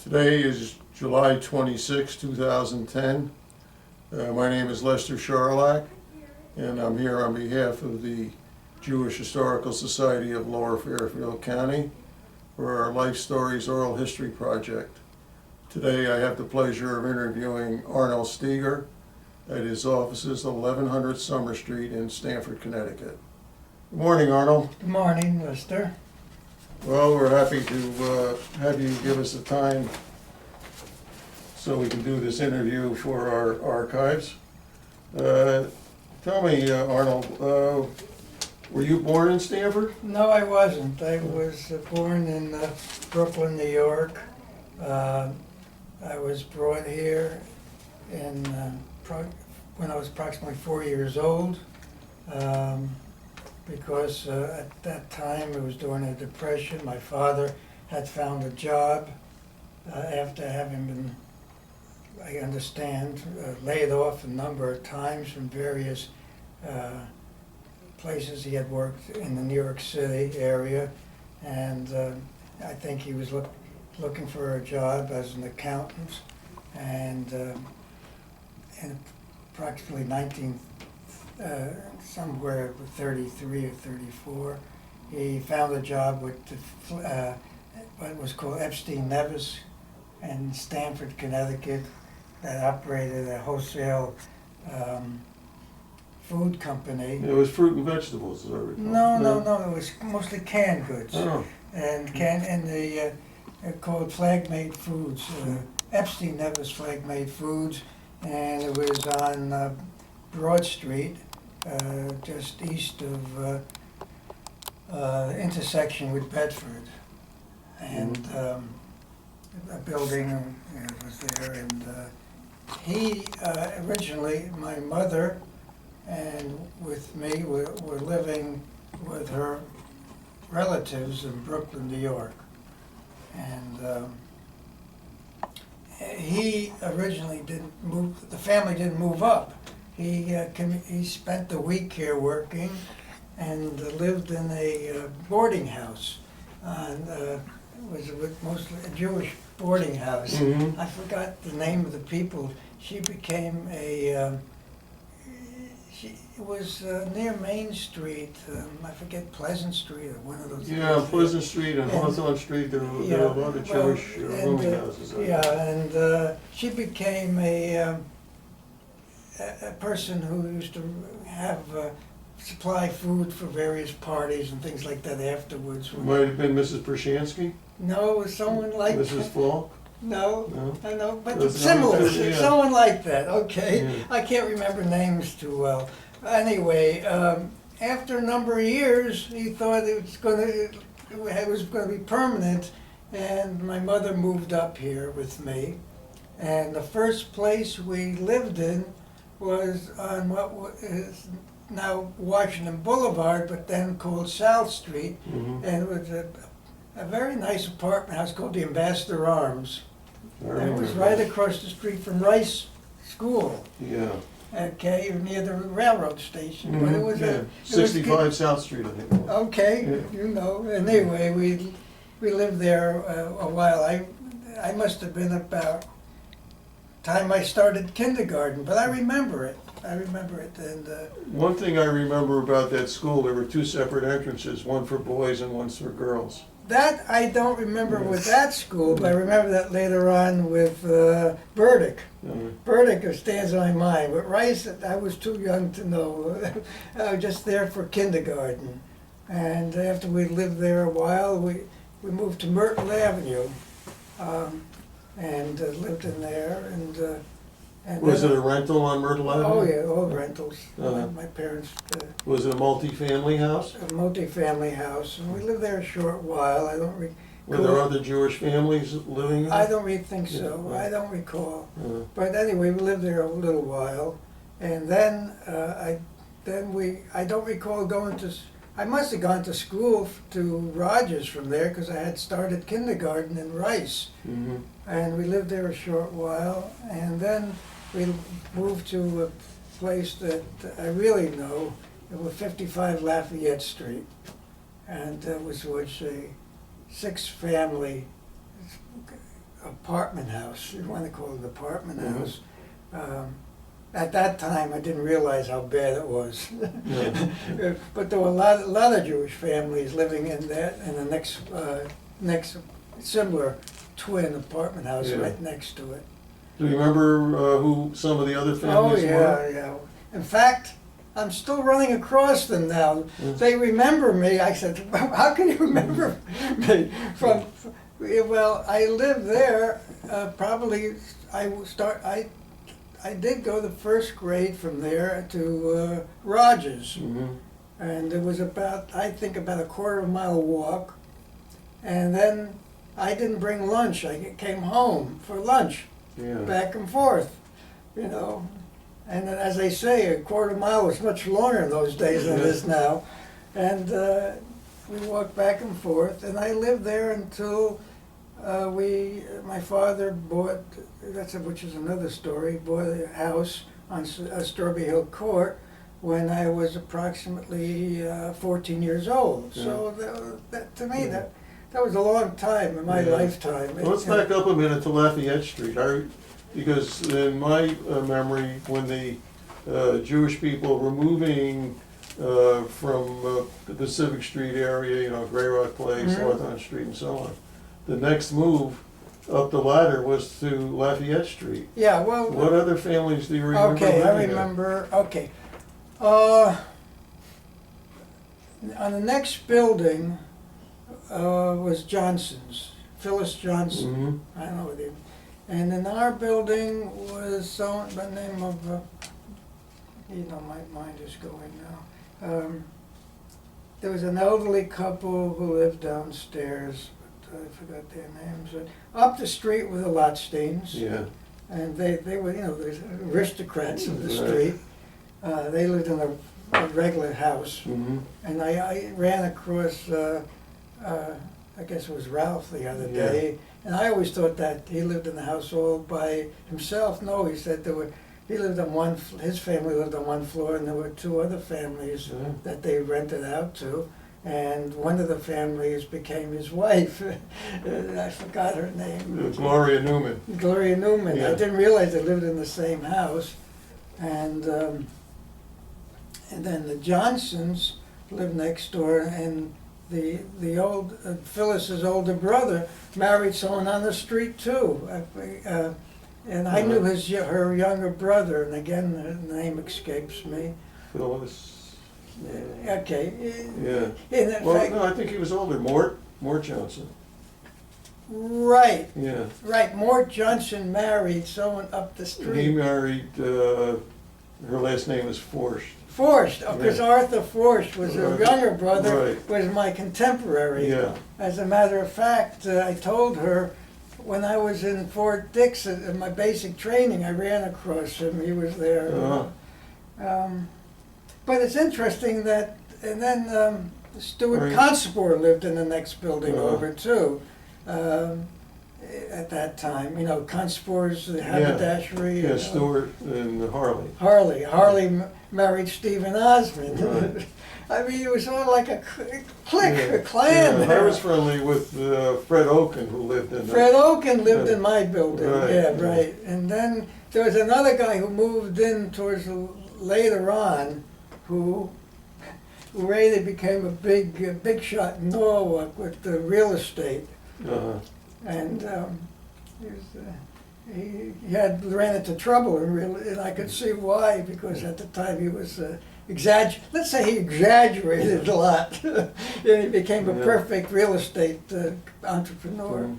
Today is July 26, 2010. My name is Lester Sharlach, and I'm here on behalf of the Jewish Historical Society of Lower Fairfield County for our Life Stories Oral History Project. Today I have the pleasure of interviewing Arnold Steiger at his offices, 1100 Summer Street in Stamford, Connecticut. Good morning, Arnold. Good morning, Lester. Well, we're happy to have you give us the time so we can do this interview for our archives. Tell me, Arnold, were you born in Stamford? No, I wasn't. I was born in Brooklyn, New York. I was brought here in when I was approximately 4 years old. Because at that time it was during a depression. My father had found a job after having been, I understand, laid off a number of times from various places. He had worked in the New York City area, and I think he was looking for a job as an accountant, and in approximately somewhere 33 or 34, he found a job with what was called Epstein Nevis in Stamford, Connecticut, that operated a wholesale food company. It was fruit and vegetables, as I recall. No, it was mostly canned goods. Oh. And called Flag Made Foods, Epstein Nevis Flag Made Foods, and it was on Broad Street, just east of intersection with Bedford, and a building was there. And he originally, my mother and with me were living with her relatives in Brooklyn, New York, and he originally didn't move. The family didn't move up. He spent the week here working, and lived in a boarding house. It was mostly a Jewish boarding house. Mm-hmm. I forgot the name of the people. She became it was near Main Street. I forget, Pleasant Street or one of those. Yeah, Pleasant Street and Hawthorne Street, there were a lot of Jewish rooming houses. Yeah, and she became a person who used to have supply food for various parties and things like that afterwards. Might have been Mrs. Pershansky? No, it was someone like Mrs. Falk? No, I know, but That's similar, yeah. someone like that, okay? Yeah. I can't remember names too well. Anyway, after a number of years, he thought it was going to be permanent, and my mother moved up here with me. And the first place we lived in was on what is now Washington Boulevard, but then called South Street. Mm-hmm. And it was a very nice apartment house called the Ambassador Arms. It was right across the street from Rice School, Yeah. okay, near the railroad station. But it was Yeah. it was 65 South Street, I think it was. okay, Yeah. you know. Anyway, we lived there a while. I must have been about time I started kindergarten, but I remember it. And One thing I remember about that school, there were two separate entrances, one for boys and one for girls. that I don't remember with that school, but I remember that later on with Burdick. Burdick stands in my mind. But Rice, I was too young to know. I was just there for kindergarten. And after we lived there a while, we moved to Myrtle Avenue, and lived in there. And Was then- it a rental on Myrtle Avenue? Oh yeah, all rentals. Uh-huh. My parents. Was it a multi-family house? A multi-family house, and we lived there a short while. I don't Were there other Jewish families living there? I don't really think so. Yeah. I don't recall. Uh, But anyway, we lived there a little while, and then I don't recall going to. I must have gone to school to Rogers from there because I had started kindergarten in Rice, mm-hmm. and we lived there a short while, and then we moved to a place that I really know. It was 55 Lafayette Street, and which was a 6-family apartment house, you want to call it apartment Mhm. house. At that time, I didn't realize how bad it was. Yeah. But there were a lot of Jewish families living in that, in the next similar twin apartment house Yeah. right next to it. Do you remember who some of the other Oh, families were? yeah. In fact, I'm still running across them now. Mm. They remember me. I said, how can you remember me? Well, I lived there, probably, I did go the first grade from there to Rogers. Mhm. And it was about, I think, about a quarter-mile walk. And then I didn't bring lunch. I came home for lunch, Yeah. back and forth, you know. And then, as they say, a quarter mile was much longer in those days than it is now. And we walked back and forth, and I lived there until my father bought, which is another story, bought a house on Strawberry Hill Court when I was approximately 14 years old. Yeah. So to me, Yeah. that was a long time in my Yeah. lifetime. Well, let's back up a minute to Lafayette Street. Because in my memory, when the Jewish people were moving from the Pacific Street area, you know, Grey Rock Place, Mhm. Hawthorne Street and so on, the next move up the ladder was to Lafayette Street. Yeah, well. What other families do you remember Okay, I living there? remember, okay. On the next building was Johnson's, Phyllis Johnson. Mhm. I don't know what they, and in our building was someone by the name of, my mind is going now. There was an elderly couple who lived downstairs, but I forgot their names. Up the street were the Lotsteins. Yeah. And they were, the aristocrats of the Right. street. They lived in a regular house. Mhm. And I ran across, I guess it was Ralph the other Yeah. day. And I always thought that he lived in the house all by himself. No, he said he lived on his family lived on one floor, and there were two other families Yeah. that they rented out to. And one of the families became his wife. I forgot her name. Gloria Newman. Gloria Newman. Yeah. I didn't realize they lived in the same house. And then the Johnsons lived next door, and the old Phyllis's older brother married someone on the street too. And I knew her younger brother, and again the name escapes me. Phyllis. Okay. Yeah. In Well, fact, no, I think he was older. Mort Johnson. right. Yeah. Right, Mort Johnson married someone up the He street. married, her last name was Forst. Forst, because Yeah. Arthur Forst was her Right. younger brother, Right. was my contemporary. Yeah. As a matter of fact, I told her when I was in Fort Dix in my basic training, I ran across him. He was there. Uh-huh. But it's interesting that, and then Stuart Right. Conspore lived in the next building Uh-huh. over too. At that time, Conspore's the haberdashery. Yeah, Stewart and Harley. Harley married Stephen Osmond. Right. I mean, it was all like a clique, Yeah. a clan Yeah, I there. was friendly with Fred Oken, who lived in Fred Oken lived in my building, Right. yeah, right. And then there was another guy who moved in towards later on, who really became a big shot in Norwalk with the real estate. And he ran into trouble, and I could see why, because at the time he was let's say he exaggerated a lot. And he became a Yeah. perfect real estate entrepreneur.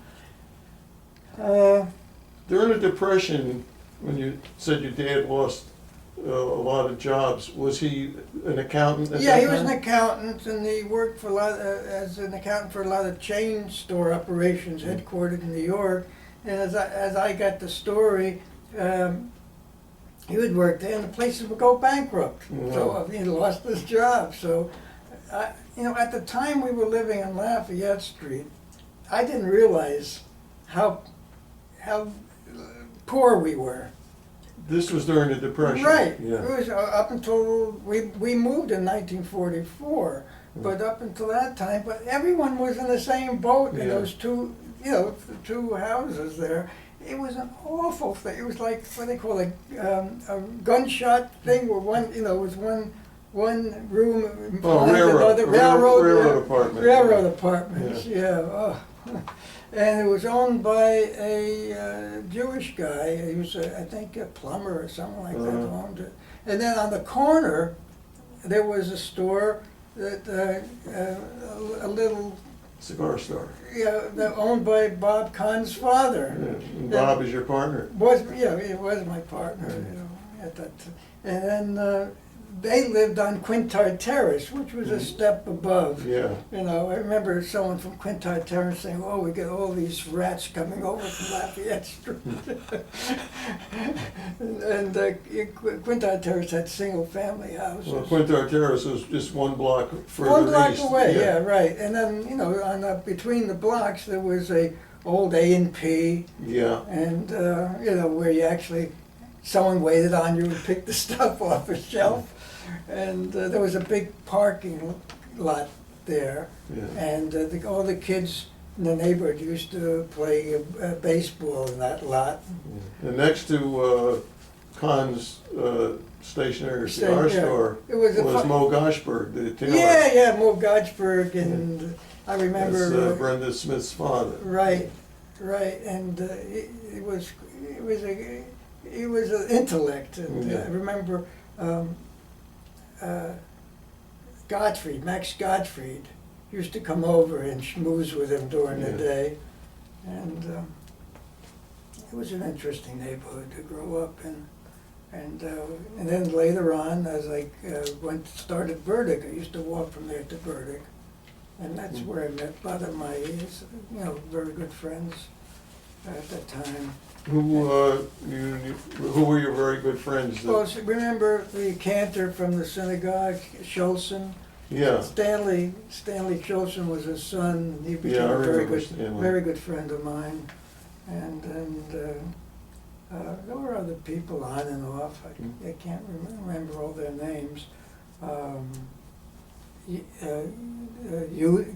During the Depression, when you said your dad lost a lot of jobs, was he an accountant at Yeah, that he was an time? accountant, and he worked for as an accountant for a lot of chain store operations headquartered in New York. And as I got the story, he would work there, and the places would go bankrupt. Wow. So he lost his job. So, at the time we were living on Lafayette Street, I didn't realize how poor we were. This was during the Depression. Right. Yeah. It was up until we moved in 1944, but up until that time, but everyone was in the same boat in Yeah. those the two houses there. It was an awful thing. It was like what they call a gunshot thing, where was one room in front of another railroad apartment. Railroad apartments, yeah. Oh. And it was owned by a Jewish guy. He was, I think, a plumber or something like that who owned it. And then on the corner, there was a store that a little Cigar store. that owned by Bob Kahn's father. Yeah. And Bob is your partner. It was my partner, at that time. And then they lived on Quintard Terrace, which was a step above. Yeah. I remember someone from Quintard Terrace saying, "Oh, we get all these rats coming over from Lafayette Street." and Quintard Terrace had single-family houses. Well, Quintard Terrace was just one block further One block east. away, yeah, right. And then, on between the blocks, there was a old A&P, Yeah. and, where you actually, someone waited on you and picked the stuff off a shelf. And there was a big parking lot there. Yeah. And all the kids in the neighborhood used to play baseball in that lot. Yeah. And next to Kahn's stationery or cigar Yeah. store It was a Mo Goshberg, the tailor. Yeah, Mo Gotchberg, and I remember. That's Brenda Smith's father. Right, and it was an intellect, and Yeah. I remember Max Gottfried used to come over and schmooze with him during the Yeah. day, and it was an interesting neighborhood to grow up in. And then later on, as I started Burdick, I used to walk from there to Burdick, and that's where I met a lot of my very good friends at that time. Who were your very good friends? Well, remember the cantor from the synagogue, Schulzen? Yeah. Stanley Schulzen was his son, and he became Yeah, I a remember Stanley. very good friend of mine. And there were other people on and off. I can't remember all their names. A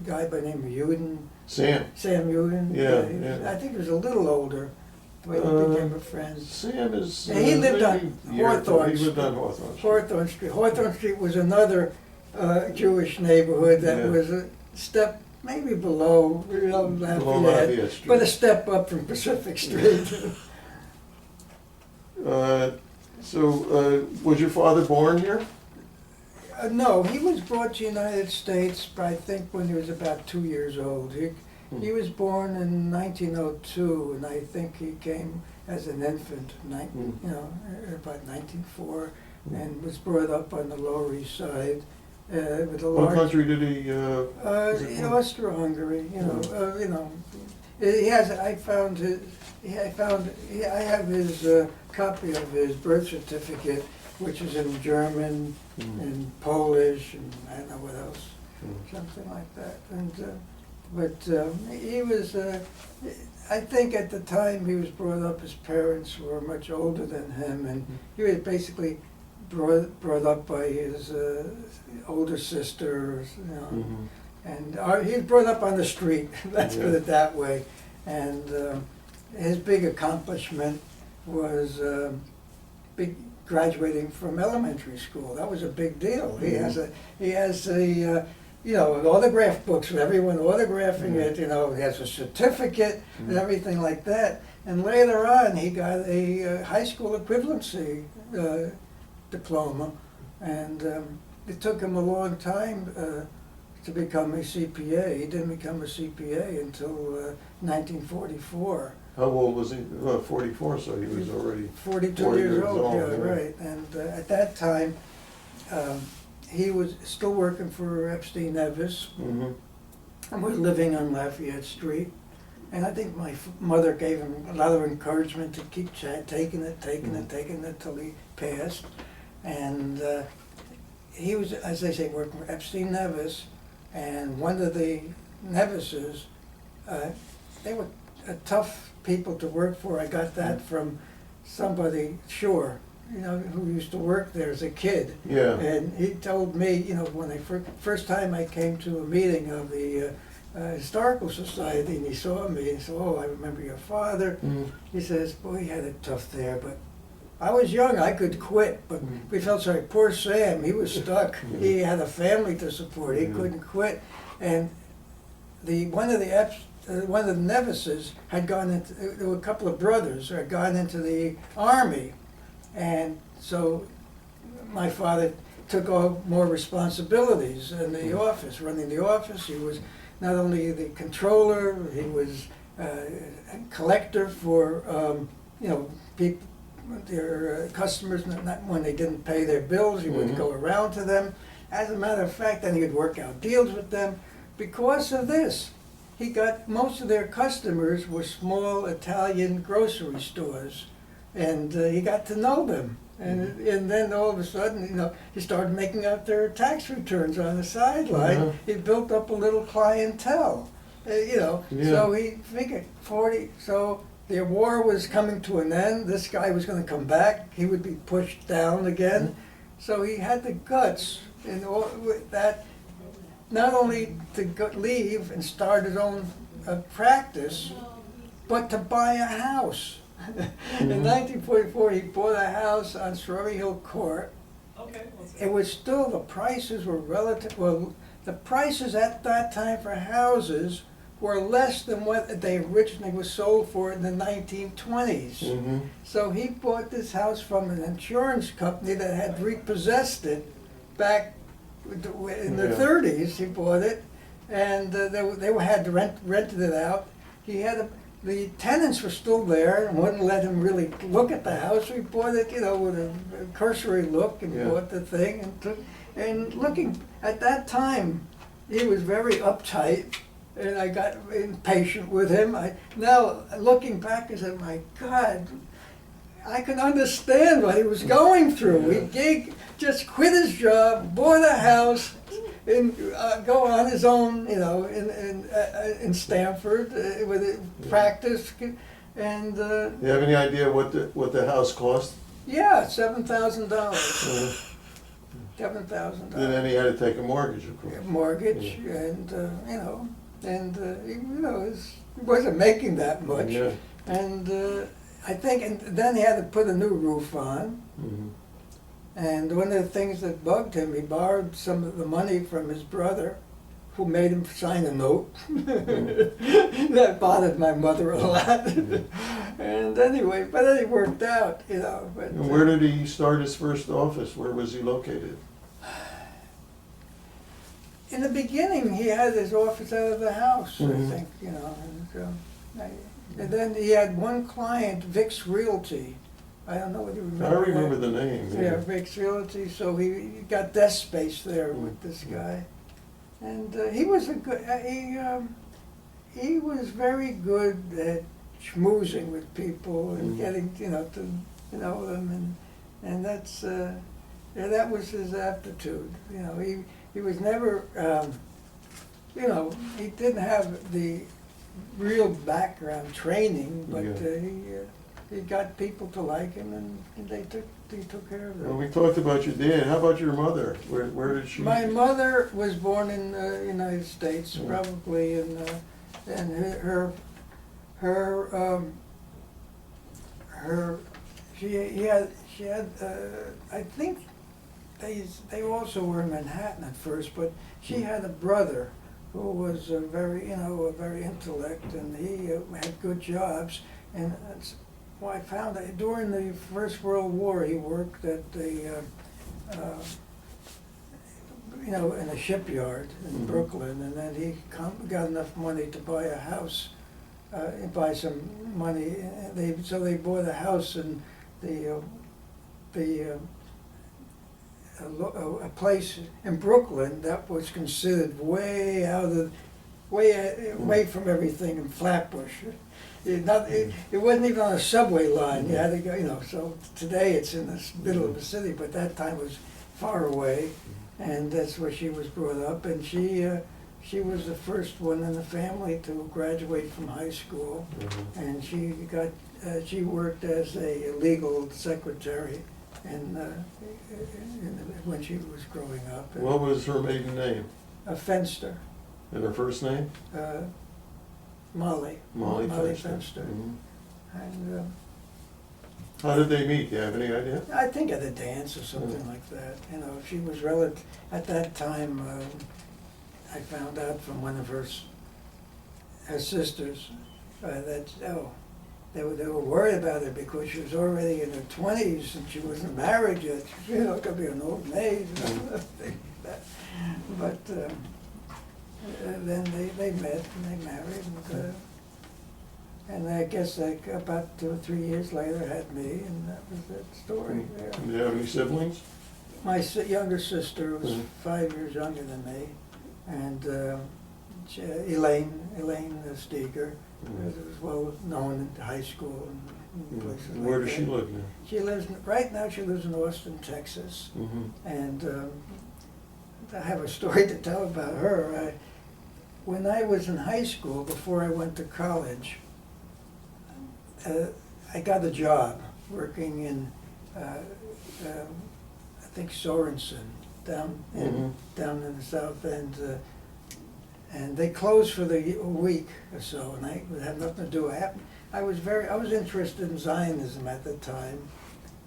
guy by the name of Uden. Sam. Sam Uden. Yeah. I think he was a little older, but he became a friend. Sam is. Yeah, he lived on Hawthorne He lived on Hawthorne Street. Hawthorne Street. Hawthorne Street was another Jewish neighborhood that Yeah. was a step maybe below Lafayette Lafayette, Street. but a step up from Pacific Street. Was your father born here? No, he was brought to the United States, I think, when he was about 2 years old. He was born in 1902, and I think he came as an infant, about 1904, and was brought up on the Lower East Side with a large. What country did he? Austro-Hungary. He has. I found his. I have his copy of his birth certificate, which is in German and Polish and I don't know what else, something like that. And he was. I think at the time he was brought up, his parents were much older than him, and he was basically brought up by his older sisters, and he was brought up on the street. Let's put it that way. And his big accomplishment was graduating from elementary school. That was a big deal. He has autograph books with everyone autographing it. He has a certificate and everything like that. And later on, he got a high school equivalency diploma, and it took him a long time to become a CPA. He didn't become a CPA until 1944. How old was he? 44, so he was already 42 40 years old, yeah, yeah. right. And at that time, he was still working for Epstein Nevis, and we're living on Lafayette Street. And I think my mother gave him a lot of encouragement to keep taking it till he passed. And he was, as they say, working for Epstein Nevis, and one of the Nevises, they were tough people to work for. I got that from somebody, Shore, who used to work there as a kid. Yeah. And he told me, when I first time I came to a meeting of the Historical Society, and he saw me, and he said, "Oh, I remember your father." Mm. He says, "Boy, he had it tough there, but I was young, I could quit, but we felt sorry. Poor Sam, he was stuck. He had a family to support, he couldn't quit." And one of the Nevises had gone into, there were a couple of brothers who had gone into the army, and so my father took on more responsibilities in the office, running the office. He was not only the controller, he was a collector for, people, their customers, not when they didn't pay their bills, he would go around to them. As a matter of fact, then he would work out deals with them. Because of this, he got, most of their customers were small Italian grocery stores, and he got to know them. And then all of a sudden, he started making out their tax returns on the sideline. He built up a little clientele, So he figured so the war was coming to an end. This guy was going to come back. He would be pushed down again. So he had the guts in all with that, not only to leave and start his own practice, but to buy a house. In 1944, he bought a house on Strawberry Hill Court. It was still, the prices were the prices at that time for houses were less than what they originally was sold for in the 1920s. So he bought this house from an insurance company that had repossessed it back in the 30s. He bought it, and they had rented it out. He had the tenants were still there and wouldn't let him really look at the house. We bought it, with a cursory look, and bought the thing and looking at that time, he was very uptight, and I got impatient with him. Now looking back, I said, "My God, I can understand what he was going through." He just quit his job, bought a house, and go on his own, in Stanford with practice. And You have any idea what the house cost? yeah, $7,000. $7,000. And then he had to take a mortgage, of course. Mortgage, and he wasn't making that much. Yeah. And I think, and then he had to put a new roof on. And one of the things that bugged him, he borrowed some of the money from his brother, who made him sign a note. That bothered my mother a lot. And anyway, but then it worked out, But, And where did he start his first office? Where was he located? in the beginning, he had his office out of the house, I think, and then he had one client, Vic's Realty. I don't know whether you remember. I remember that. the name. Yeah, Vic's Realty. So he got desk space there with this guy, and he was he was very good at schmoozing with people and getting to know them, and that's that was his aptitude. He was never he didn't have the real background training, but he got people to like him, and he took care of them. Well, we talked about your dad. How about your mother? Where did she? My mother was born in the United States, probably and she had I think they also were in Manhattan at first, but she had a brother who was a very intellect, and he had good jobs. And I found that during the First World War, he worked at the in a shipyard in Brooklyn, and then he got enough money to buy a house, buy some money. So they bought a house in a place in Brooklyn that was considered way away from everything in Flatbush. It wasn't even on a subway line. You had to go, So today it's in the middle of the city, but that time was far away, and that's where she was brought up. And she was the first one in the family to graduate from high school, and she worked as a legal secretary, and when she was growing up. What was her maiden name? A Fenster. And her first name? Molly. Molly Fenster. Fenster. Mhm. And How did they meet? Do you have any idea? I think at a dance or something like that. You know, she was at that time, I found out from one of her sisters that, they were worried about her because she was already in her 20s and she wasn't married yet. You know, could be an old maid and things like that. But then they met and they married, and I guess like about 2 or 3 years later had me, and that was that story there. Do you have any siblings? My younger sister was Mhm. 5 years younger than me, and Elaine Steiger was well known in high school and places like that. Where does she live now? Right now she lives in Austin, Texas, Mm-hmm. and I have a story to tell about her. When I was in high school, before I went to college, I got a job working in, I think Sorensen, down in the south end, and they closed for a week or so, and I had nothing to do. I was interested in Zionism at the time,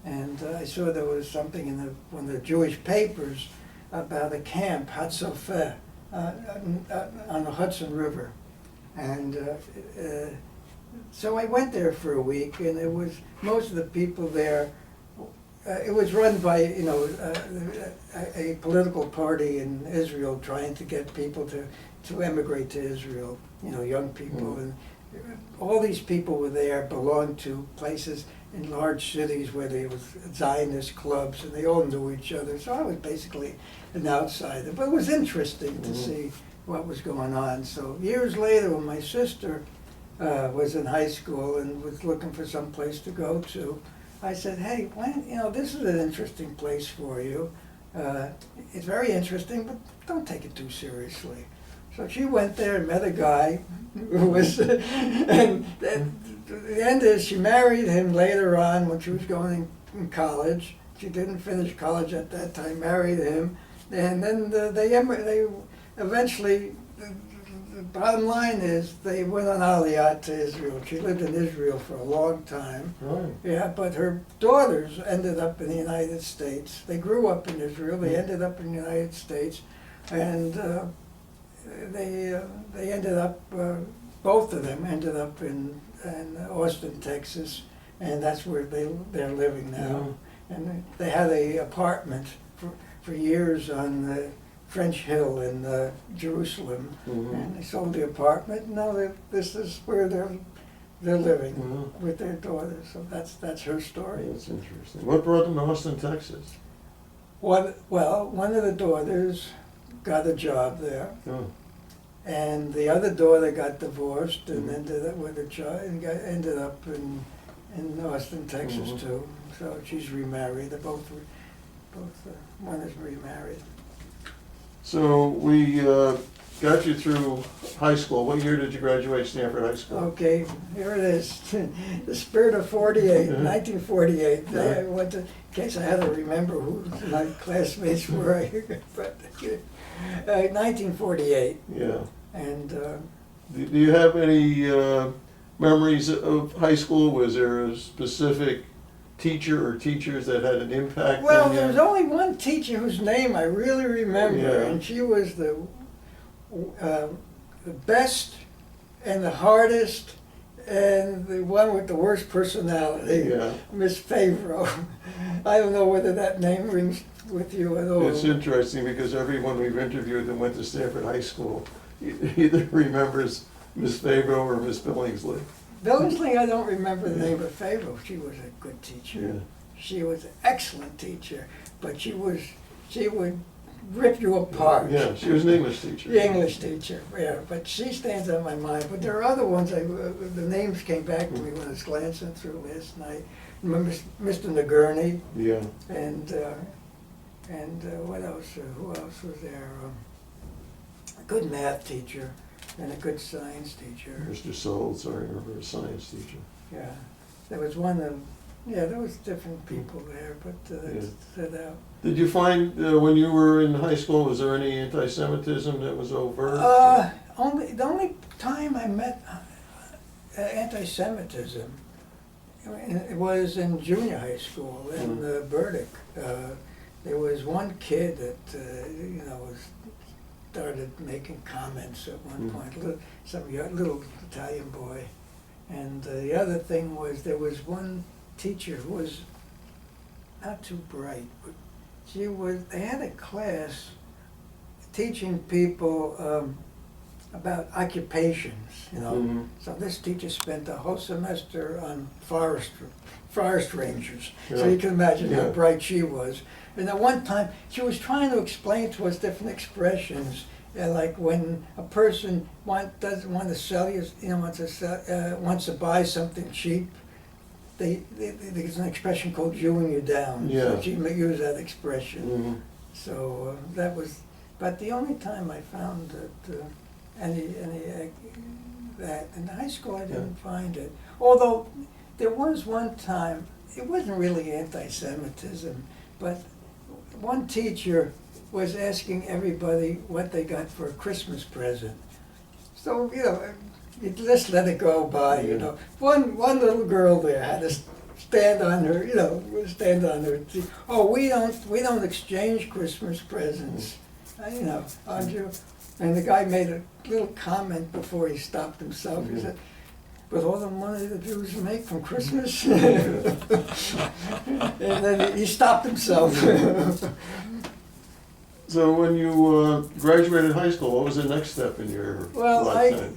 and I saw there was something in one of the Jewish papers about a camp, Hatzofe, on the Hudson River, and so I went there for a week, and it was most of the people there. It was run by a political party in Israel trying to get people to emigrate to Israel. Young people, and all these people were there belonged to places in large cities where there was Zionist clubs, and they all knew each other. So I was basically an outsider, but it was interesting to see what was going on. So years later, when my sister was in high school and was looking for some place to go to, I said, "Hey, this is an interesting place for you. It's very interesting, but don't take it too seriously." So she went there and met a guy who was, and the end is she married him later on when she was going in college. She didn't finish college at that time, married him, and then they eventually, the bottom line is they went on Aliyah to Israel. She lived in Israel for a long time. Right. Yeah, but her daughters ended up in the United States. They grew up in Israel. They ended up in the United States, and they ended up, both of them ended up in Austin, Texas, and that's where they're living now. And they had an apartment for years on French Hill in Jerusalem, and they sold the apartment. And now this is where they're living with their daughters. So that's her story. That's interesting. What brought them to Austin, Texas? One of the daughters got a job there. Oh. And the other daughter got divorced and ended up with a child, and ended up in Austin, Texas too. So she's remarried. They're both one is remarried. So we got you through high school. What year did you graduate Stanford High School? Okay, here it is. The spirit of 48, 1948. I went to, in case I had to remember who my classmates were. But 1948. Yeah. And Do you have any memories of high school? Was there a specific teacher or teachers that had an impact well, on you? there was only one teacher whose name I really remember, Yeah. and she was the best and the hardest and the one with the worst personality, Yeah. Miss Favreau. I don't know whether that name rings with you at all. It's interesting because everyone we've interviewed that went to Stanford High School either remembers Miss Favreau or Miss Billingsley. Billingsley, I don't remember the name of Favreau. She was a good teacher. Yeah. She was an excellent teacher, but she would rip you apart. Yeah, she was an English teacher. The English teacher, yeah, but she stands on my mind. But there are other ones, the names came back to me when I was glancing through last night. Remember Mr. Nagurney, Yeah. and what else? Who else was there? A good math teacher and a good science teacher. Mr. Soltz, I remember, a science teacher. Yeah, there was one of Yeah, there was different people there, but that stood out. Did you find, when you were in high school, was there any anti-Semitism that was overt? The only time I met anti-Semitism, it was in junior high school in Burdick. There was one kid that started making comments at one point, some little Italian boy. And the other thing was there was one teacher who was not too bright, but they had a class teaching people about occupations, So this teacher spent a whole semester on forest rangers. So you can imagine how bright she was. And at one time, she was trying to explain to us different expressions, like when a person doesn't want to sell you, wants to buy something cheap. There's an expression called "jewing you down." Yeah. So she used that expression. So that was, but the only time I found that that in high school I didn't find it. Although there was one time, it wasn't really anti-Semitism, but one teacher was asking everybody what they got for a Christmas present. So, you just let it go by, One little girl there had to stand on her, oh, we don't exchange Christmas presents, aren't you? And the guy made a little comment before he stopped himself. He said, with all the money the Jews make from Christmas? And then he stopped himself. So when you graduated high school, what was the next step in your lifetime?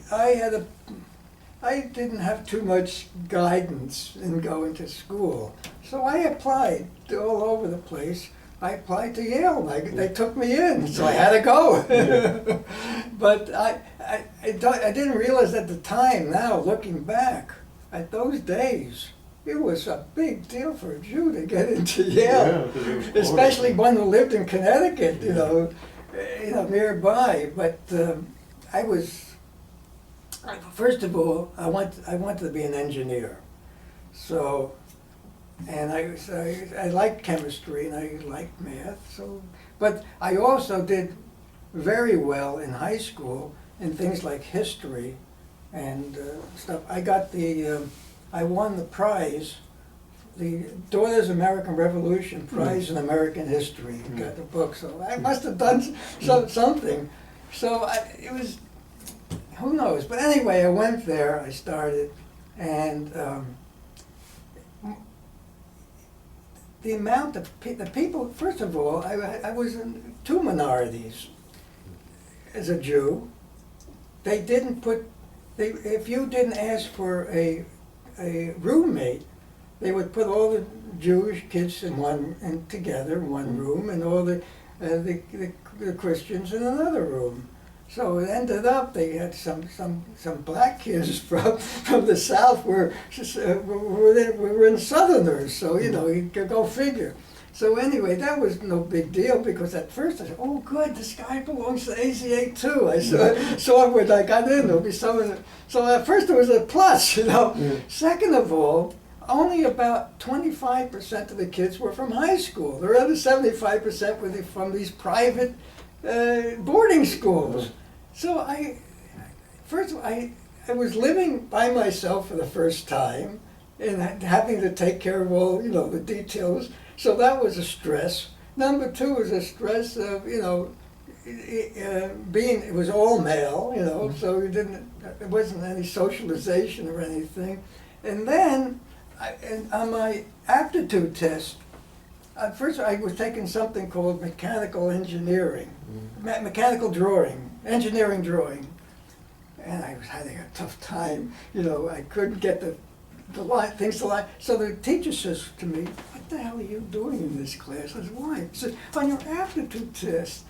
I didn't have too much guidance in going to school. So I applied all over the place. I applied to Yale, they took me in, so I had to go. But I didn't realize at the time, now looking back, at those days, it was a big deal for a Jew to get into Yale, especially one who lived in Connecticut, nearby. But I was, first of all, I wanted to be an engineer. So. And I liked chemistry and I liked math. But I also did very well in high school in things like history and stuff. I won the prize, the Daughters of American Revolution Prize in American History. Got the book, so I must have done something. So it was, who knows? But anyway, I went there. I started, and. The amount of the people, first of all, I was in two minorities. As a Jew, they didn't if you didn't ask for a roommate, they would put all the Jewish kids together in one room, and all the Christians in another room. So it ended up they had some black kids from the South were in Southerners, so you could go figure. So anyway, that was no big deal because at first I said, "Oh, good, this guy belongs to AZA too." I saw when I got in, there'll be someone. So at first it was a plus, Second of all, only about 25% of the kids were from high school. The other 75% were from these private boarding schools. So I was living by myself for the first time and having to take care of all, the details. So that was a stress. Number two was a stress of, it was all male, so there wasn't any socialization or anything. And then on my aptitude test, at first I was taking something called mechanical engineering, mechanical drawing, engineering drawing. And I was having a tough time, I couldn't get the things to line. So the teacher says to me, "What the hell are you doing in this class?" I said, "Why?" He said, "On your aptitude test,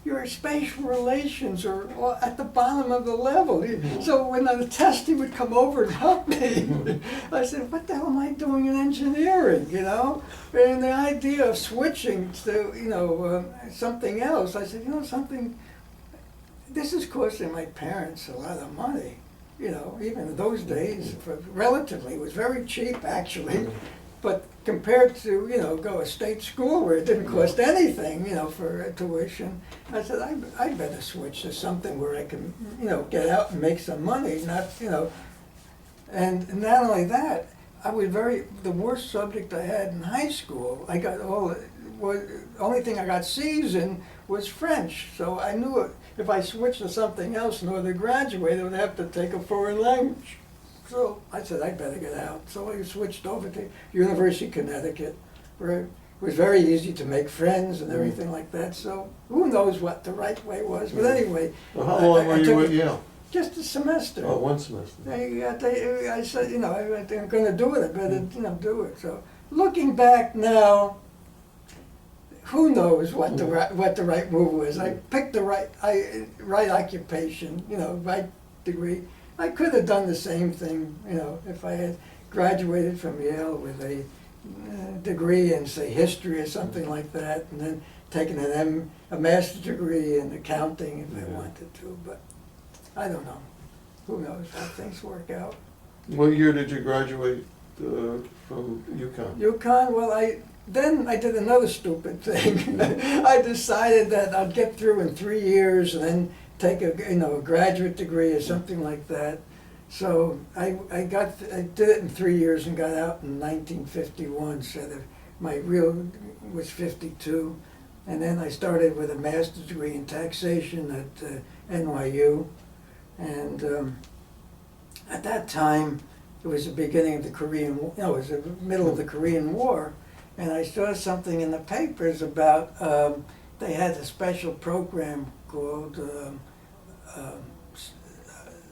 your spatial relations are at the bottom of the level." So when on the test he would come over and help me. I said, "What the hell am I doing in engineering?" And the idea of switching to something else, I said, something. This is costing my parents a lot of money. Even in those days, relatively, it was very cheap actually. But compared to, go to state school where it didn't cost anything, for tuition, I said, I better switch to something where I can, get out and make some money, and not only that, the worst subject I had in high school, only thing I got C's in was French. So I knew if I switched to something else in order to graduate, I would have to take a foreign language. So I said, I better get out. So I switched over to University of Connecticut, where it was very easy to make friends and everything like that. So who knows what the right way was. But anyway. Well, how long were you at Yale? Just a semester. Oh, one semester. I said, I'm going to do it. I better, do it. So looking back now, who knows what the right move was? I picked the right occupation, right degree. I could have done the same thing, if I had graduated from Yale with a degree in, say, history or something like that, and then taken a master's degree in accounting if I wanted to. But I don't know. Who knows how things work out. What year did you graduate from UConn? UConn, well, I did another stupid thing. I decided that I'd get through in 3 years and then take a graduate degree or something like that. So I did it in 3 years and got out in 1951. So my real was 52, and then I started with a master's degree in taxation at NYU, and at that time it was the beginning of the Korean. It was the middle of the Korean War, and I saw something in the papers about they had a special program called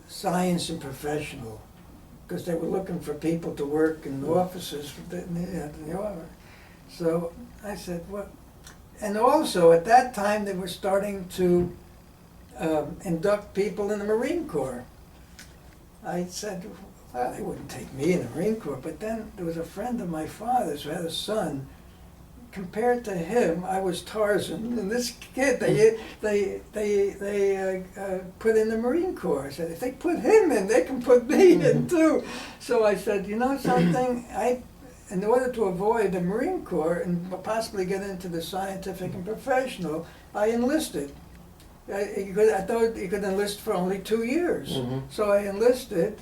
Science and Professional, because they were looking for people to work in offices in the army. So I said, what? And also at that time they were starting to induct people in the Marine Corps. I said, well, they wouldn't take me in the Marine Corps, but then there was a friend of my father's who had a son. Compared to him, I was Tarzan, and this kid they put in the Marine Corps. I said, if they put him in, they can put me in too. So I said, you know something, in order to avoid the Marine Corps and possibly get into the scientific and professional, I enlisted. I thought you could enlist for only 2 years. Mm-hmm. So I enlisted,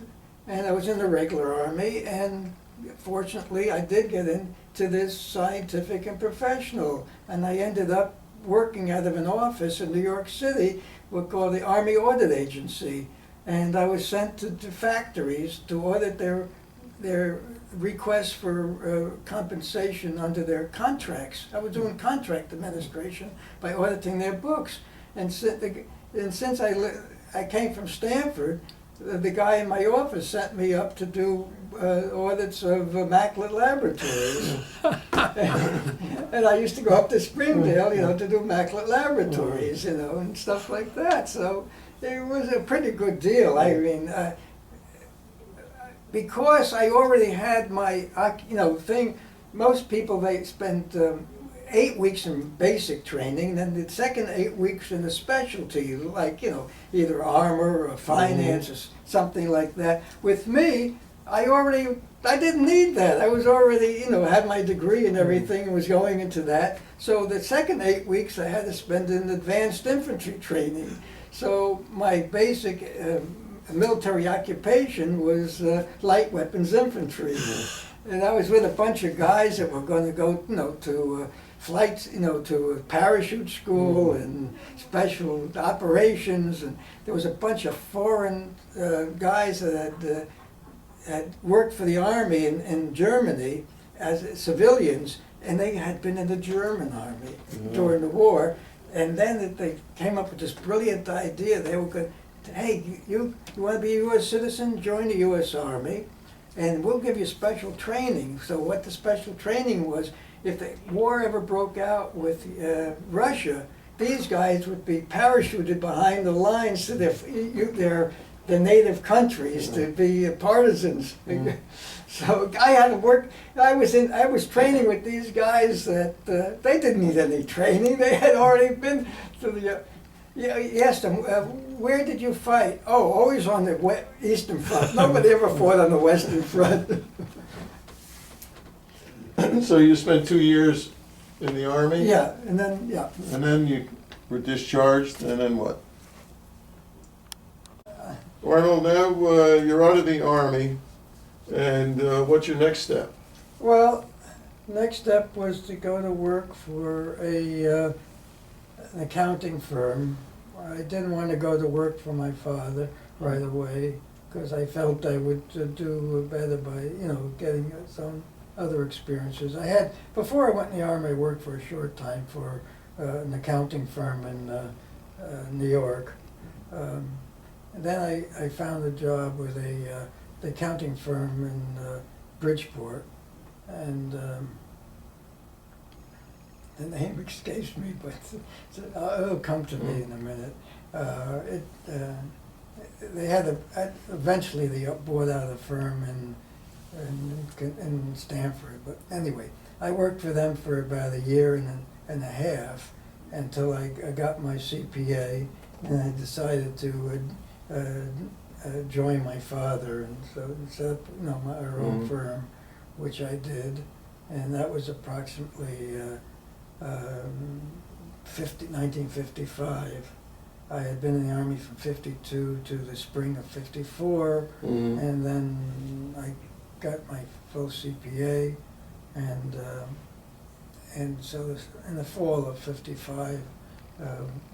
and I was in the regular army, and fortunately I did get into this scientific and professional, and I ended up working out of an office in New York City, what's called the Army Audit Agency, and I was sent to factories to audit their requests for compensation under their contracts. I was doing contract administration by auditing their books, and since I came from Stanford, the guy in my office sent me up to do audits of immaculate laboratories. And I used to go up to Springdale, to do immaculate laboratories, and stuff like that. So it was a pretty good deal. I mean, because I already had my, thing, most people, they spend 8 weeks in basic training, then the second 8 weeks in a specialty, like, either armor or finance or something like that. With me, I didn't need that. I was already, had my degree and everything and was going into that. So the second 8 weeks I had to spend in advanced infantry training. So my basic military occupation was light weapons infantry. And I was with a bunch of guys that were going to go, to flights, to parachute school and special operations, and there was a bunch of foreign guys that had worked for the army in Germany as civilians, and they had been in the German army during the war, and then they came up with this brilliant idea. They were going, hey, you want to be a U.S. citizen? Join the U.S. Army, and we'll give you special training. So what the special training was, if the war ever broke out with Russia, these guys would be parachuted behind the lines to their native countries to be partisans. So I had to work. I was training with these guys that they didn't need any training. They had already been to the. You asked them, where did you fight? Oh, always on the Eastern Front. Nobody ever fought on the Western Front. So you spent 2 years in the Army? Yeah, and then, yeah. And then you were discharged, and then what? Arnold, now you're out of the Army, and what's your next step? Well, next step was to go to work for an accounting firm. I didn't want to go to work for my father right away because I felt I would do better by, getting some other experiences. Before I went in the Army, I worked for a short time for an accounting firm in New York. And then I found a job with the accounting firm in Bridgeport. And the name escapes me, but it'll come to me in a minute. Eventually they bought out a firm in Stanford. But anyway, I worked for them for about a year and a half until I got my CPA, and I decided to join my father and so set up our own firm, which I did, and that was approximately 1955. I had been in the Army from 52 to the spring of 54, and then I got my full CPA, and so in the fall of 55,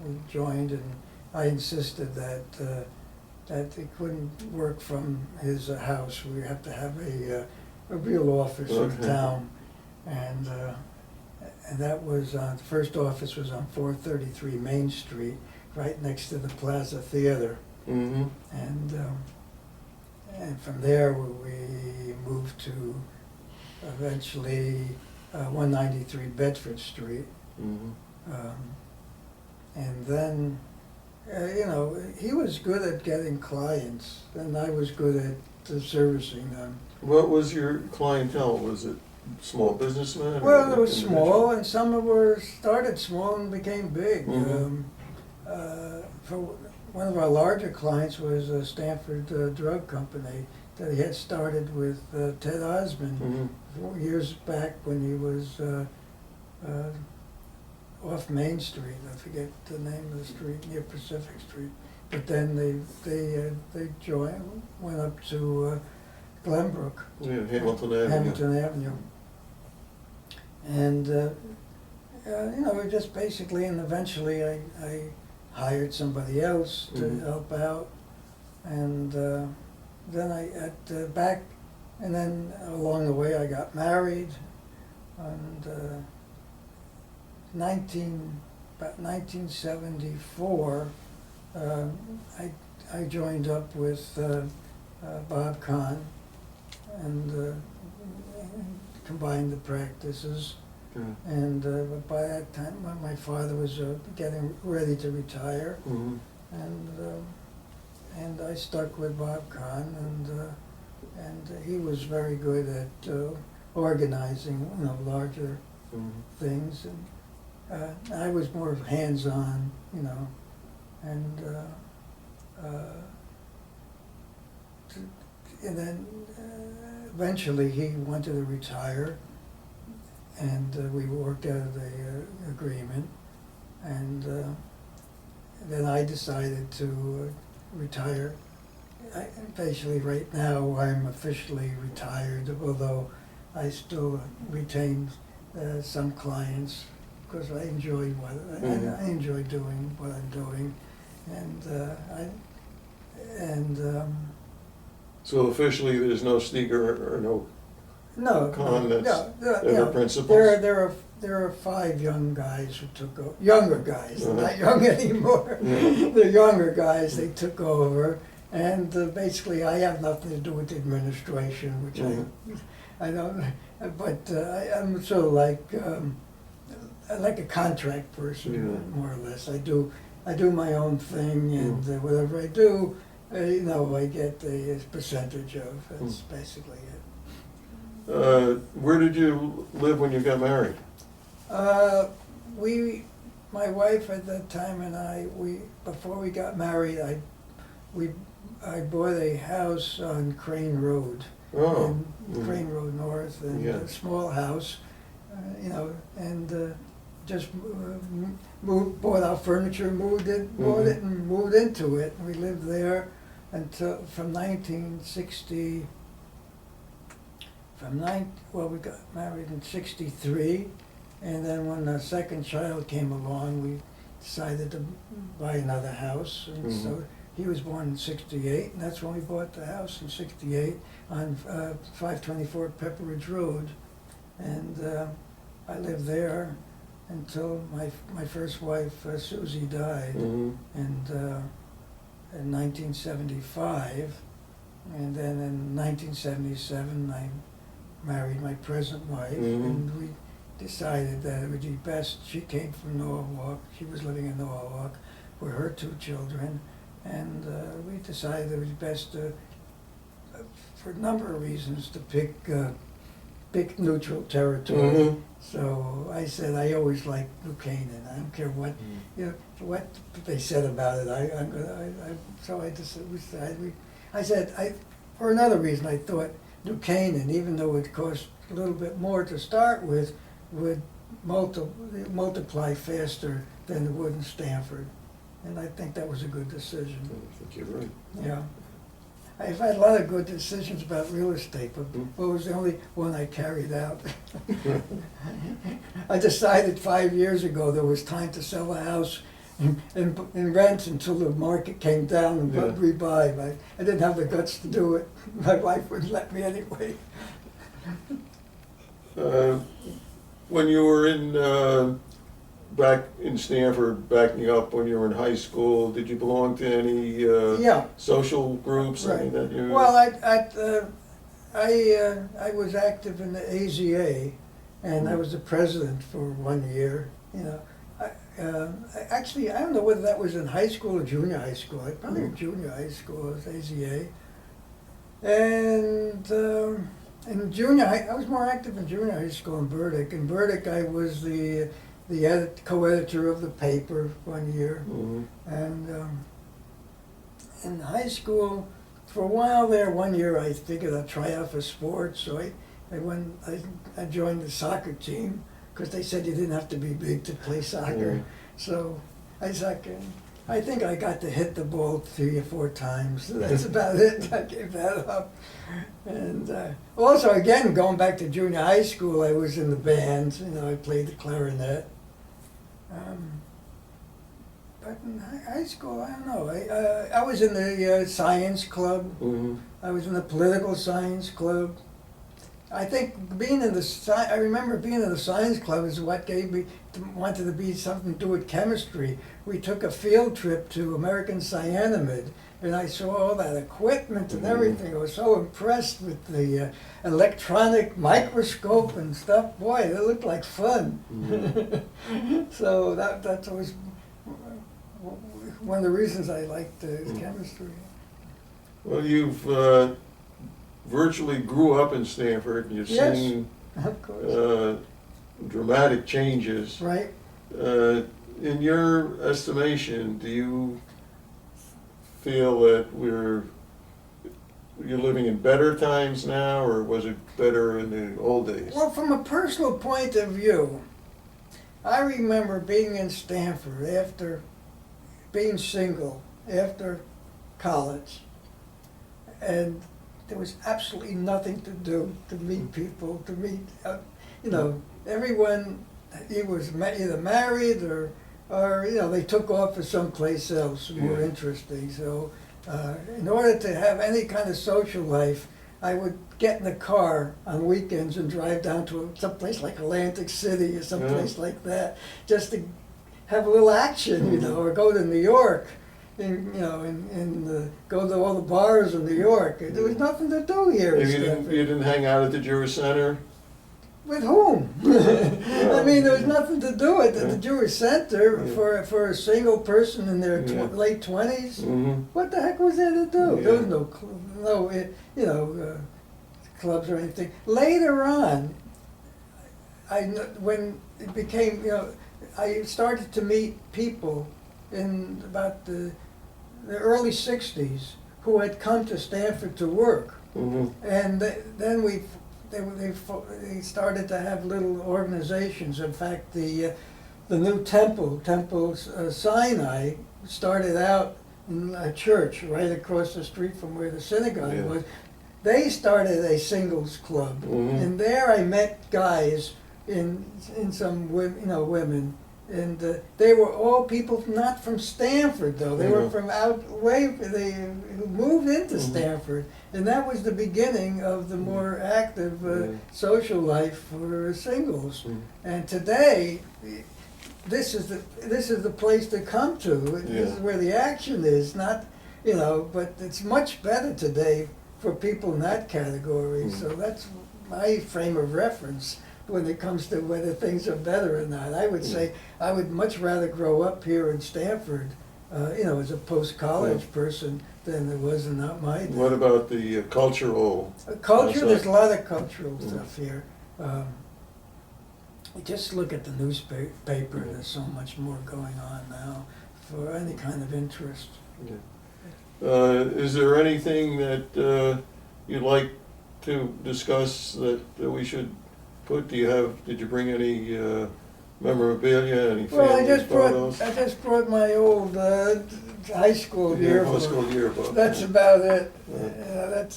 we joined, and I insisted that he couldn't work from his house. We have to have a real office in town, and that was the first office was on 433 Main Street, right next to the Plaza Theater. And from there we moved to eventually 193 Bedford Street. And then he was good at getting clients, and I was good at servicing them. What was your clientele? Was it small businessmen? Well, it was small, and some started small and became big. For one of our larger clients was a Stanford drug company that he had started with Ted Osmond 4 years back when he was off Main Street. I forget the name of the street, near Pacific Street. But then they went up to Glenbrook. Yeah, Hamilton Avenue. Hamilton Avenue. And just basically, and eventually I hired somebody else to help out, and then and then along the way I got married, and about 1974, I joined up with Bob Kahn, and combined the practices. And by that time, my father was getting ready to retire, and I stuck with Bob Kahn, and he was very good at organizing, larger things, and I was more hands-on, and then eventually he wanted to retire. And we worked out the agreement, and then I decided to retire. Basically, right now, I'm officially retired, although I still retain some clients because I enjoy I enjoy doing what I'm doing, and So officially, there's no Steiger or no Kahn no, principals? There are 5 young guys who took over. Younger guys, they're not young anymore. They're younger guys. They took over, and basically, I have nothing to do with the administration, which I don't. But I'm sort of like a contract person, more or less. I do my own thing, and whatever I do, I get a percentage of. That's basically it. Where did you live when you got married? My wife at that time and before we got married, I bought a house on Crane Road, Crane Road North, and a small house, you know, and just bought our furniture, bought it and moved into it. We lived there until, from 1960, well, we got married in 63, and then when the second child came along, we decided to buy another house, and so he was born in 68, and that's when we bought the house in 68 on 524 Pepperidge Road, and I lived there until my first wife, Susie, died, and in 1975, and then in 1977, I married my present wife, and we decided that it would be best. She came from Norwalk. She was living in Norwalk with her 2 children, and we decided it was best to, for a number of reasons, to pick neutral territory. So I said I always liked New Canaan. I don't care what what they said about it. So I decided for another reason I thought New Canaan, even though it cost a little bit more to start with, would multiply faster than it would in Stanford. And I think that was a good decision. I think you're right. Yeah. I've had a lot of good decisions about real estate, but what was the only one I carried out? I decided 5 years ago there was time to sell a house and rent until the market came down and rebuy. I didn't have the guts to do it. My wife wouldn't let me anyway. When you were in back in Stanford, backing up when you were in high school, did you belong to any social groups? Right. I mean, that you... Well, I was active in the AZA, and I was the president for 1 year. You know, actually, I don't know whether that was in high school or junior high school. Probably junior high school was AZA, and in junior high, I was more active in junior high school in Burdick. In Burdick, I was the co-editor of the paper 1 year, and in high school, for a while there, 1 year I figured I'd try out for sports, so I joined the soccer team, because they said you didn't have to be big to play soccer. So I think I got to hit the ball 3 or 4 times. That's about it. I gave that up. And also, again, going back to junior high school, I was in the bands. You know, I played the clarinet. But in high school, I don't know. I was in the science club. I was in the political science club. I think I remember being in the science club is what gave me, wanted to be something to do with chemistry. We took a field trip to American Cyanamid, and I saw all that equipment and everything. I was so impressed with the electronic microscope and stuff. Boy, it looked like fun. So that's always one of the reasons I liked chemistry. Well, you've virtually grew up in Stanford, and you've seen of course. Dramatic changes. Right. In your estimation, do you feel that you're living in better times now, or was it better in the old days? Well, from a personal point of view, I remember being in Stanford after being single, after college, and there was absolutely nothing to do, to meet people, to meet, everyone, he was either married or they took off for someplace else more interesting. So in order to have any kind of social life, I would get in the car on weekends and drive down to someplace like Atlantic City or someplace like that, just to have a little action, or go to New York. And go to all the bars in New York. There was nothing to do here. You didn't hang out at the Jewish Center? With whom? I mean, there was nothing to do at the Jewish Center for a single person in their late 20s. What the heck was there to do? There was no clubs or anything. Later on, when it became, I started to meet people in about the early 60s who had come to Stanford to work. And then we they started to have little organizations. In fact, the new Temple Sinai, started out in a church right across the street from where the synagogue Yeah. was. They started a singles club, Mhm. and there I met guys in some women, and they were all people not from Stanford though. They were Yeah. from they moved into Mhm. Stanford, and that was the beginning of the more active Yeah. social life for singles. Mhm. And today, this is the place to come to. This Yeah. is where the action is, not, but it's much better today for people in that category. Mm. So that's my frame of reference when it comes to whether things are better or not. I would say I would much rather grow up here in Stanford, as a post-college person than it was in my day. What about the cultural? Culture, there's aspect? a lot of cultural stuff here. Just look at the newspaper, there's so much more going on now for any kind of interest. Is there anything that you'd like to discuss that we should put? Did you bring any memorabilia, any Well, I family photos? just brought my old high school Yeah, yearbook. high school yearbook. That's about it. Yeah.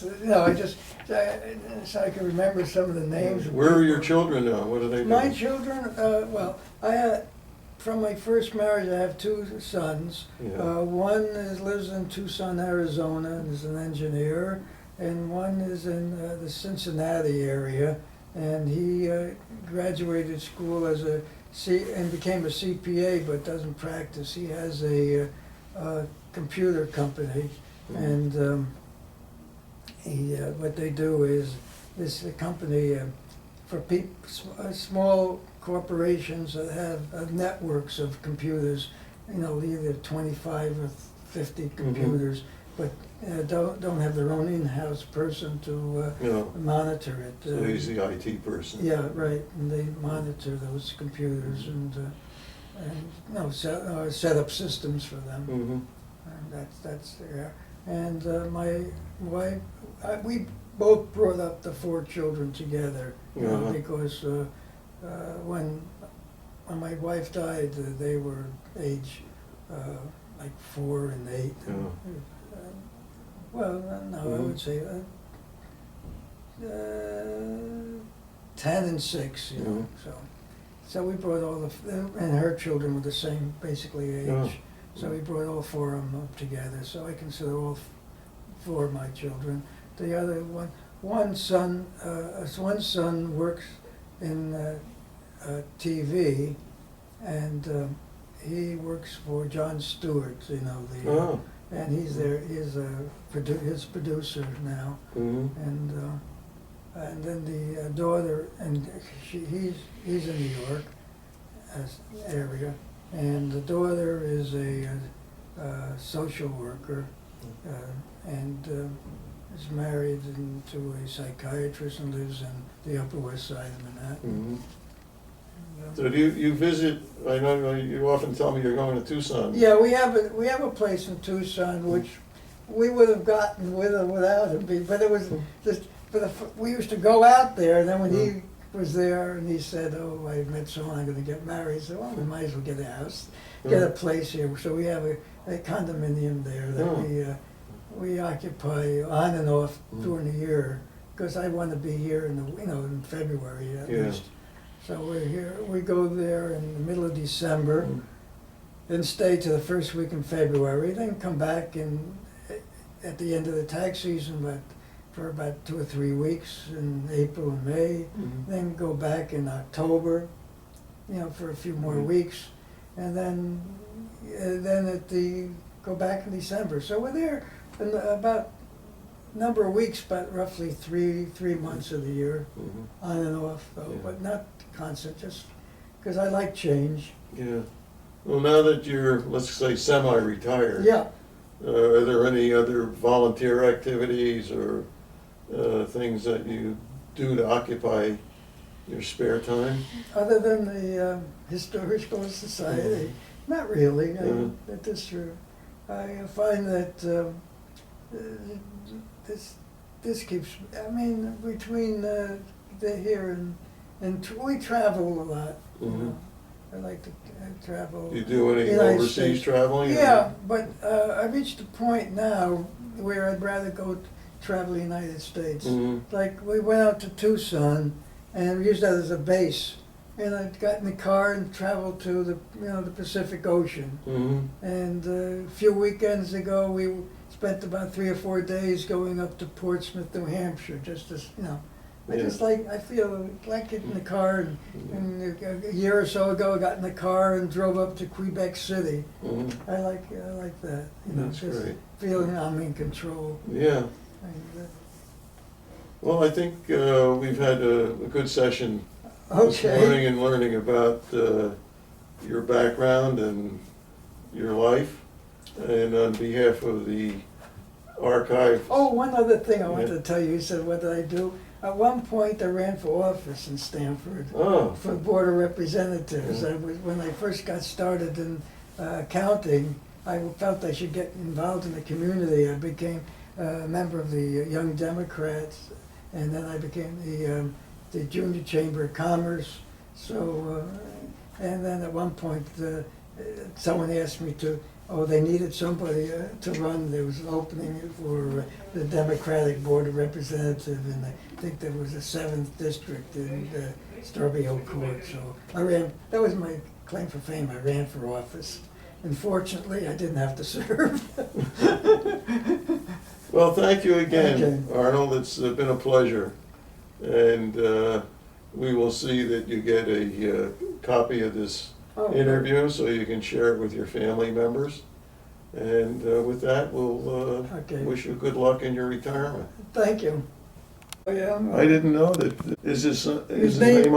So I can remember some of the names. of Where are your people. children now? What are they doing? My children, I had, from my first marriage, I have two sons. Yeah. One lives in Tucson, Arizona, and is an engineer, and one is in the Cincinnati area, and he graduated school and became a CPA, but doesn't practice. He has a computer company, and what they do is this company for small corporations that have networks of computers, either 25 or 50 computers, but don't have their own in-house person to monitor it. So he's the IT person. Yeah, right, and they monitor those computers and set up systems for them. Mm-hmm. And that's there. And my wife, we both brought up the four children together, because when my wife died, they were age like 4 and 8. I would say 10 and 6, So we brought and her children were the same, basically, age. Yeah. So we brought all four of them up together. So I consider all four of my children. The other one son works in TV, and he works for Jon Stewart, and he's his producer now. Mm-hmm. And then the daughter, and he's in New York area, and the daughter is a social worker, and is married to a psychiatrist and lives in the Upper West Side of Manhattan. Mm-hmm. So do you visit? I know you often tell me you're going to Tucson. Yeah, we have a place in Tucson which we would have gotten with or without him, but it was just. We used to go out there, and then when he was there, and he said, "Oh, I met someone, I'm going to get married." So, well, we might as well get a house, get a place here. So we have a condominium there that we occupy on and off during the year, because I want to be here in February at least. So we're here. We go there in the middle of December, then stay to the first week in February, then come back at the end of the tax season, but for about 2 or 3 weeks in April and May, then go back in October, for a few more weeks, and then go back in December. So we're there in about number of weeks, but roughly three months of the year, on and off, though, but not constant, just because I like change. Yeah. Well, now that you're, let's say, semi-retired, Yeah. Are there any other volunteer activities or things that you do to occupy your spare time? Other than the Historical Society, not really. That is true. I find that this keeps. I mean, between they're here, and we travel a lot. You Mhm. know. I like to travel. Do you do any United overseas States. traveling? Yeah, but I reached a point now where I'd rather go travel the United States. Mhm. Like, we went out to Tucson, and we used that as a base. And I got in the car and traveled to the Pacific Ocean. Mhm. And a few weekends ago, we spent about 3 or 4 days going up to Portsmouth, New Hampshire, just as, I Yeah. just I feel like getting in the car, and a year or so ago, I got in the car and drove up to Quebec City. Mhm. I like that, That's just great. feeling I'm in control. Yeah. And, Well, I think we've had a good session this okay. morning in learning about your background and your life. And on behalf of the archive. Oh, one other thing I wanted Yeah. to tell you. You said, what did I do? At one point, I ran for office in Stamford. Oh. For the Board of Representatives. Yeah. When I first got started in accounting, I felt I should get involved in the community. I became a member of the Young Democrats, and then I became the Junior Chamber of Commerce. So, and then at one point, someone asked me they needed somebody to run. There was an opening for the Democratic Board of Representatives, and I think there was a 7th district in Strawberry Hill Court. So I ran. That was my claim for fame. I ran for office. Unfortunately, I didn't have to serve. Well, thank you again, Okay. Arnold. It's been a pleasure. And we will see that you get a copy of this Oh, interview so you can share it with your family members. And with that, we'll Okay. wish you good luck in your retirement. Thank you. Oh, yeah. I didn't know that. Is his His name- name